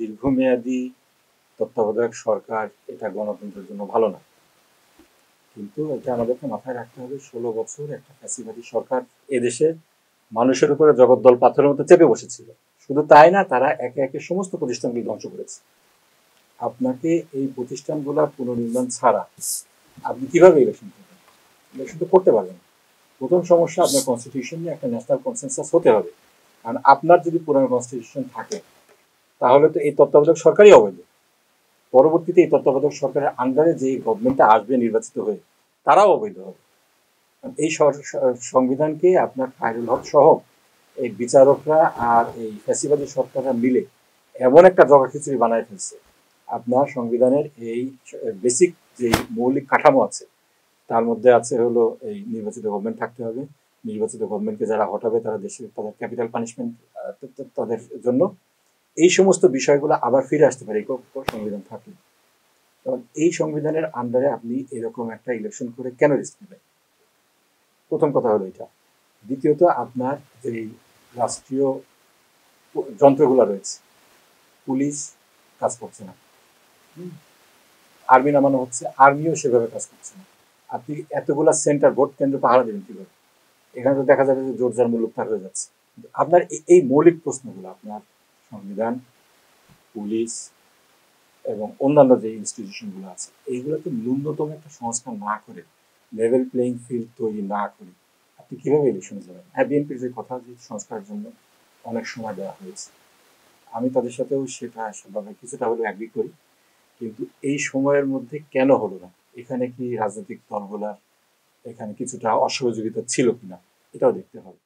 দীর্ঘমেয়াদী তত্ত্বাবধায়ক সরকার এটা গণতন্ত্রের জন্য ভালো না, কিন্তু এটা আমাদেরকে মাথায় রাখতে হবে 16 বছর একটা ফ্যাসিবাদী সরকার এদেশে মানুষের উপরে জগদ্দল পাথরের মতো চেপে বসেছিল। শুধু তাই না, তারা একে একে সমস্ত প্রতিষ্ঠানগুলি ধ্বংস করেছে। আপনাকে এই প্রতিষ্ঠানগুলা পুনর্নির্মাণ ছাড়া আপনি কিভাবে ইলেকশন করবেন? ইলেকশন তো করতে পারবেন। প্রথম সমস্যা, আপনার কনস্টিটিউশন নিয়ে একটা ন্যাশনাল কনসেনসাস হতে হবে। কারণ আপনার যদি পুরানো কনস্টিটিউশন থাকে তাহলে তো এই তত্ত্বাবধায়ক সরকারই অবৈধ। পরবর্তীতে এই তত্ত্বাবধায়ক সরকারের আন্ডারে যে গভর্নমেন্টটা আসবে নির্বাচিত হয়ে তারাও অবৈধ হবে। এই সংবিধানকে আপনার খায়রুল হক সহ এই বিচারকরা আর এই ফ্যাসিবাদী সরকাররা মিলে এমন একটা জগাখিচুড়ি বানায় ফেলছে, আপনার সংবিধানের এই বেসিক যে মৌলিক কাঠামো আছে তার মধ্যে আছে হলো এই নির্বাচিত গভর্নমেন্ট থাকতে হবে। নির্বাচিত গভর্নমেন্টকে যারা হটাবে তারা দেশে তাদের ক্যাপিটাল পানিশমেন্ট তাদের জন্য, এই সমস্ত বিষয়গুলো আবার ফিরে আসতে পারে এই সংবিধান থাকলে। কারণ এই সংবিধানের আন্ডারে আপনি এরকম একটা ইলেকশন করে কেন রিস্ক নেবেন? প্রথম কথা হলো এটা। দ্বিতীয়ত, আপনার এই রাষ্ট্রীয় যন্ত্রগুলো রয়েছে, পুলিশ কাজ করছে না, আর্মি নামানো হচ্ছে, আর্মিও সেভাবে কাজ করছে না। আপনি এতগুলা সেন্টার ভোট কেন্দ্র পাহারা দেবেন কিভাবে? এখানে তো দেখা যাবে যে জোরজার মূল্য পার হয়ে যাচ্ছে। আপনার এই মৌলিক প্রশ্নগুলো আপনার সংবিধান, পুলিশ এবং অন্যান্য যে ইনস্টিটিউশনগুলো আছে এইগুলোতে ন্যূনতম একটা সংস্কার না করে, লেভেল প্লেইং ফিল্ড তৈরি না করে আপনি কীভাবে ইলেকশনে যাবেন? হ্যাঁ, বিএনপির যে কথা যে সংস্কারের জন্য অনেক সময় দেওয়া হয়েছে, আমি তাদের সাথেও সেটা সেভাবে কিছুটা হলেও অ্যাগ্রি করি, কিন্তু এই সময়ের মধ্যে কেন হলো না? এখানে কি রাজনৈতিক দলগুলার এখানে কিছুটা অসহযোগিতা ছিল কিনা এটাও দেখতে হবে।